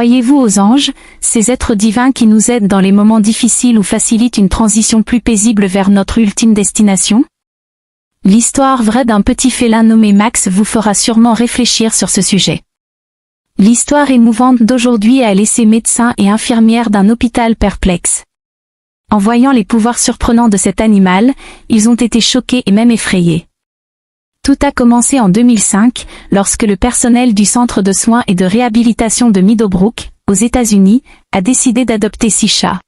Croyez-vous aux anges, ces êtres divins qui nous aident dans les moments difficiles ou facilitent une transition plus paisible vers notre ultime destination? L'histoire vraie d'un petit félin nommé Max vous fera sûrement réfléchir sur ce sujet. L'histoire émouvante d'aujourd'hui a laissé médecins et infirmières d'un hôpital perplexes. En voyant les pouvoirs surprenants de cet animal, ils ont été choqués et même effrayés. Tout a commencé en 2005, lorsque le personnel du centre de soins et de réhabilitation de Meadowbrook, aux États-Unis, a décidé d'adopter 6 chats.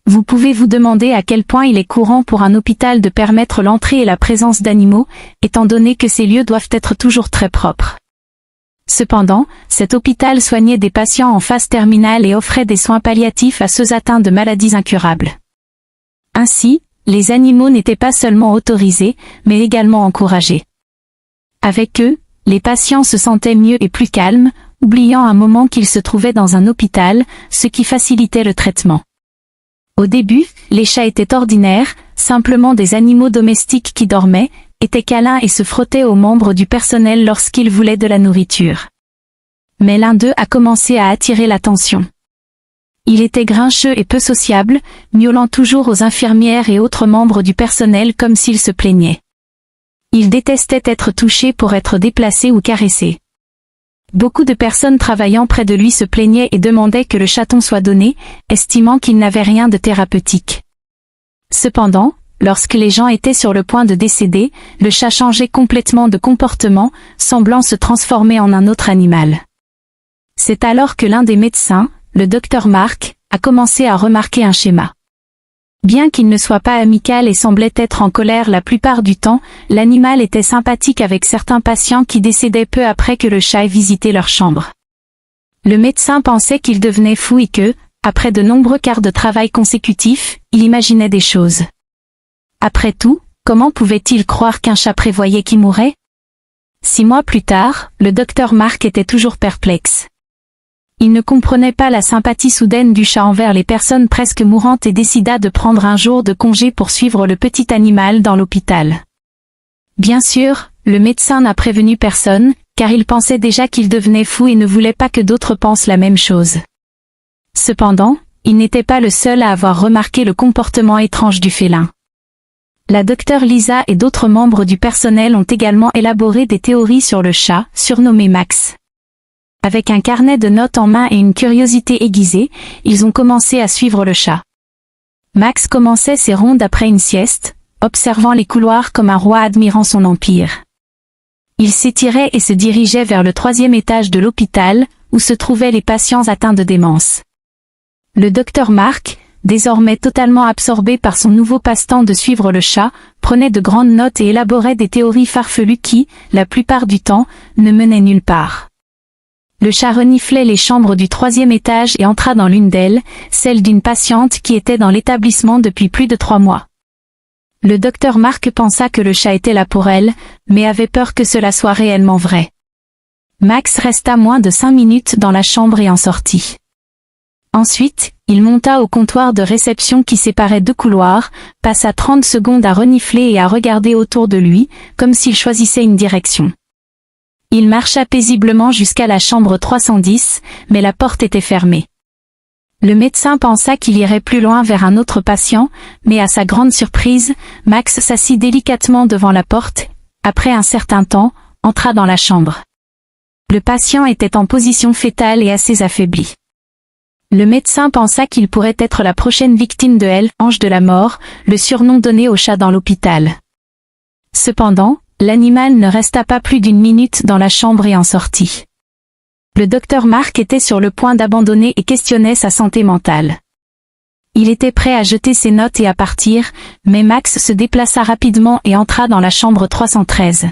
Vous pouvez vous demander à quel point il est courant pour un hôpital de permettre l'entrée et la présence d'animaux, étant donné que ces lieux doivent être toujours très propres. Cependant, cet hôpital soignait des patients en phase terminale et offrait des soins palliatifs à ceux atteints de maladies incurables. Ainsi, les animaux n'étaient pas seulement autorisés, mais également encouragés. Avec eux, les patients se sentaient mieux et plus calmes, oubliant un moment qu'ils se trouvaient dans un hôpital, ce qui facilitait le traitement. Au début, les chats étaient ordinaires, simplement des animaux domestiques qui dormaient, étaient câlins et se frottaient aux membres du personnel lorsqu'ils voulaient de la nourriture. Mais l'un d'eux a commencé à attirer l'attention. Il était grincheux et peu sociable, miaulant toujours aux infirmières et autres membres du personnel comme s'il se plaignait. Il détestait être touché pour être déplacé ou caressé. Beaucoup de personnes travaillant près de lui se plaignaient et demandaient que le chaton soit donné, estimant qu'il n'avait rien de thérapeutique. Cependant, lorsque les gens étaient sur le point de décéder, le chat changeait complètement de comportement, semblant se transformer en un autre animal. C'est alors que l'un des médecins, le docteur Mark, a commencé à remarquer un schéma. Bien qu'il ne soit pas amical et semblait être en colère la plupart du temps, l'animal était sympathique avec certains patients qui décédaient peu après que le chat ait visité leur chambre. Le médecin pensait qu'il devenait fou et que, après de nombreux quarts de travail consécutifs, il imaginait des choses. Après tout, comment pouvait-il croire qu'un chat prévoyait qu'il mourrait? 6 mois plus tard, le docteur Mark était toujours perplexe. Il ne comprenait pas la sympathie soudaine du chat envers les personnes presque mourantes et décida de prendre un jour de congé pour suivre le petit animal dans l'hôpital. Bien sûr, le médecin n'a prévenu personne, car il pensait déjà qu'il devenait fou et ne voulait pas que d'autres pensent la même chose. Cependant, il n'était pas le seul à avoir remarqué le comportement étrange du félin. La docteure Lisa et d'autres membres du personnel ont également élaboré des théories sur le chat, surnommé Max. Avec un carnet de notes en main et une curiosité aiguisée, ils ont commencé à suivre le chat. Max commençait ses rondes après une sieste, observant les couloirs comme un roi admirant son empire. Il s'étirait et se dirigeait vers le 3e étage de l'hôpital, où se trouvaient les patients atteints de démence. Le docteur Mark, désormais totalement absorbé par son nouveau passe-temps de suivre le chat, prenait de grandes notes et élaborait des théories farfelues qui, la plupart du temps, ne menaient nulle part. Le chat reniflait les chambres du 3e étage et entra dans l'une d'elles, celle d'une patiente qui était dans l'établissement depuis plus de 3 mois. Le docteur Mark pensa que le chat était là pour elle, mais avait peur que cela soit réellement vrai. Max resta moins de 5 minutes dans la chambre et en sortit. Ensuite, il monta au comptoir de réception qui séparait 2 couloirs, passa 30 secondes à renifler et à regarder autour de lui, comme s'il choisissait une direction. Il marcha paisiblement jusqu'à la chambre 310, mais la porte était fermée. Le médecin pensa qu'il irait plus loin vers un autre patient, mais à sa grande surprise, Max s'assit délicatement devant la porte, après un certain temps, entra dans la chambre. Le patient était en position fétale et assez affaibli. Le médecin pensa qu'il pourrait être la prochaine victime de L, ange de la mort, le surnom donné au chat dans l'hôpital. Cependant, l'animal ne resta pas plus d'1 minute dans la chambre et en sortit. Le docteur Mark était sur le point d'abandonner et questionnait sa santé mentale. Il était prêt à jeter ses notes et à partir, mais Max se déplaça rapidement et entra dans la chambre 313.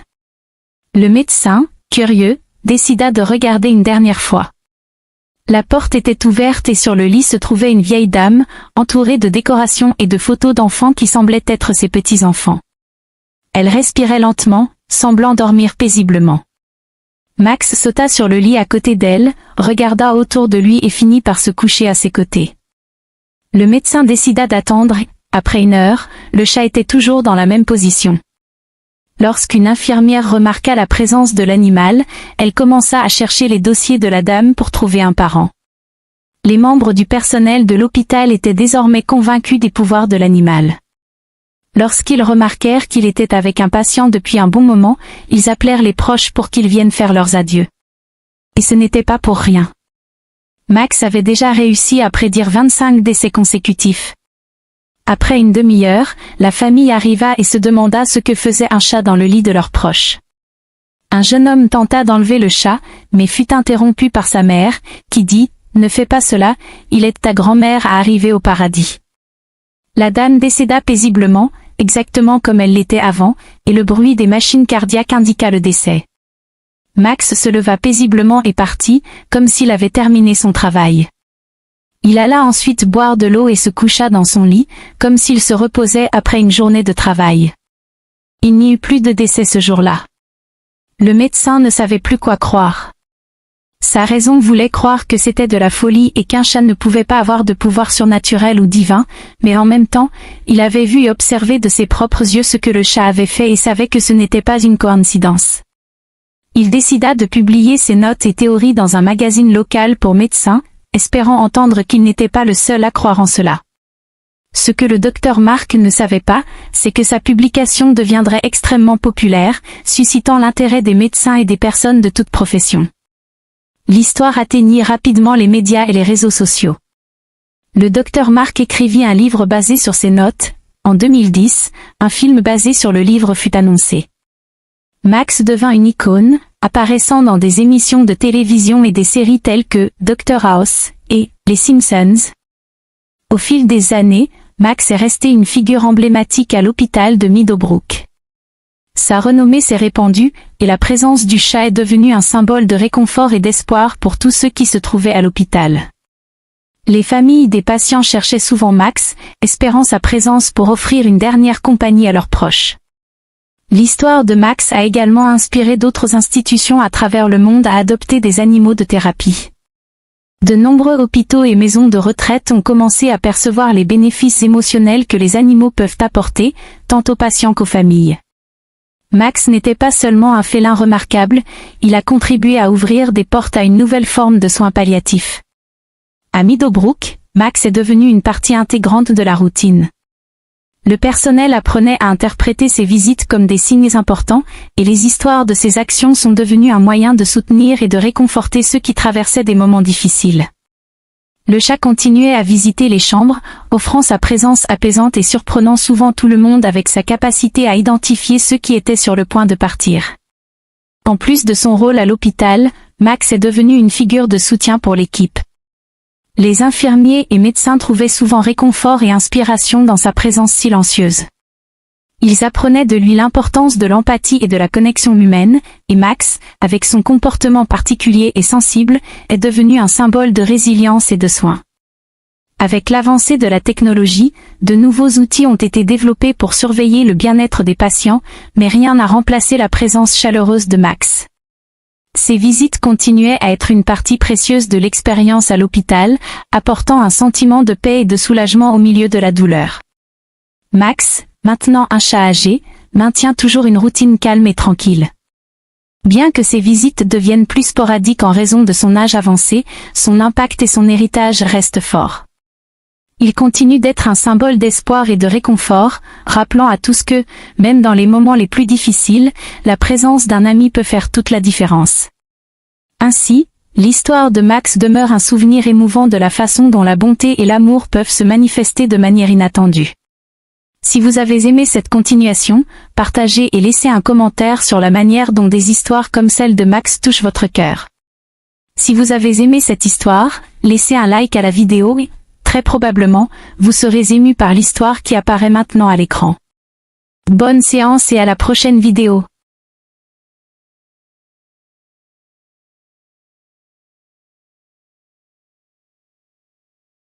Le médecin, curieux, décida de regarder une dernière fois. La porte était ouverte et sur le lit se trouvait une vieille dame, entourée de décorations et de photos d'enfants qui semblaient être ses petits-enfants. Elle respirait lentement, semblant dormir paisiblement. Max sauta sur le lit à côté d'elle, regarda autour de lui et finit par se coucher à ses côtés. Le médecin décida d'attendre, et, après 1 heure, le chat était toujours dans la même position. Lorsqu'une infirmière remarqua la présence de l'animal, elle commença à chercher les dossiers de la dame pour trouver un parent. Les membres du personnel de l'hôpital étaient désormais convaincus des pouvoirs de l'animal. Lorsqu'ils remarquèrent qu'il était avec un patient depuis un bon moment, ils appelèrent les proches pour qu'ils viennent faire leurs adieux. Et ce n'était pas pour rien. Max avait déjà réussi à prédire 25 décès consécutifs. Après une demi-heure, la famille arriva et se demanda ce que faisait un chat dans le lit de leurs proches. Un jeune homme tenta d'enlever le chat, mais fut interrompu par sa mère, qui dit « Ne fais pas cela, il aide ta grand-mère à arriver au paradis ». La dame décéda paisiblement, exactement comme elle l'était avant, et le bruit des machines cardiaques indiqua le décès. Max se leva paisiblement et partit, comme s'il avait terminé son travail. Il alla ensuite boire de l'eau et se coucha dans son lit, comme s'il se reposait après une journée de travail. Il n'y eut plus de décès ce jour-là. Le médecin ne savait plus quoi croire. Sa raison voulait croire que c'était de la folie et qu'un chat ne pouvait pas avoir de pouvoir surnaturel ou divin, mais en même temps, il avait vu et observé de ses propres yeux ce que le chat avait fait et savait que ce n'était pas une coïncidence. Il décida de publier ses notes et théories dans un magazine local pour médecins, espérant entendre qu'il n'était pas le seul à croire en cela. Ce que le docteur Mark ne savait pas, c'est que sa publication deviendrait extrêmement populaire, suscitant l'intérêt des médecins et des personnes de toute profession. L'histoire atteignit rapidement les médias et les réseaux sociaux. Le docteur Mark écrivit un livre basé sur ses notes. En 2010, un film basé sur le livre fut annoncé. Max devint une icône, apparaissant dans des émissions de télévision et des séries telles que Dr House et Les Simpsons. Au fil des années, Max est resté une figure emblématique à l'hôpital de Meadowbrook. Sa renommée s'est répandue, et la présence du chat est devenue un symbole de réconfort et d'espoir pour tous ceux qui se trouvaient à l'hôpital. Les familles des patients cherchaient souvent Max, espérant sa présence pour offrir une dernière compagnie à leurs proches. L'histoire de Max a également inspiré d'autres institutions à travers le monde à adopter des animaux de thérapie. De nombreux hôpitaux et maisons de retraite ont commencé à percevoir les bénéfices émotionnels que les animaux peuvent apporter, tant aux patients qu'aux familles. Max n'était pas seulement un félin remarquable, il a contribué à ouvrir des portes à une nouvelle forme de soins palliatifs. À Meadowbrook, Max est devenu une partie intégrante de la routine. Le personnel apprenait à interpréter ses visites comme des signes importants, et les histoires de ses actions sont devenues un moyen de soutenir et de réconforter ceux qui traversaient des moments difficiles. Le chat continuait à visiter les chambres, offrant sa présence apaisante et surprenant souvent tout le monde avec sa capacité à identifier ceux qui étaient sur le point de partir. En plus de son rôle à l'hôpital, Max est devenu une figure de soutien pour l'équipe. Les infirmiers et médecins trouvaient souvent réconfort et inspiration dans sa présence silencieuse. Ils apprenaient de lui l'importance de l'empathie et de la connexion humaine, et Max, avec son comportement particulier et sensible, est devenu un symbole de résilience et de soin. Avec l'avancée de la technologie, de nouveaux outils ont été développés pour surveiller le bien-être des patients, mais rien n'a remplacé la présence chaleureuse de Max. Ces visites continuaient à être une partie précieuse de l'expérience à l'hôpital, apportant un sentiment de paix et de soulagement au milieu de la douleur. Max, maintenant un chat âgé, maintient toujours une routine calme et tranquille. Bien que ces visites deviennent plus sporadiques en raison de son âge avancé, son impact et son héritage restent forts. Il continue d'être un symbole d'espoir et de réconfort, rappelant à tous que, même dans les moments les plus difficiles, la présence d'un ami peut faire toute la différence. Ainsi, l'histoire de Max demeure un souvenir émouvant de la façon dont la bonté et l'amour peuvent se manifester de manière inattendue. Si vous avez aimé cette continuation, partagez et laissez un commentaire sur la manière dont des histoires comme celle de Max touchent votre cœur. Si vous avez aimé cette histoire, laissez un like à la vidéo et, très probablement, vous serez ému par l'histoire qui apparaît maintenant à l'écran. Bonne séance et à la prochaine vidéo.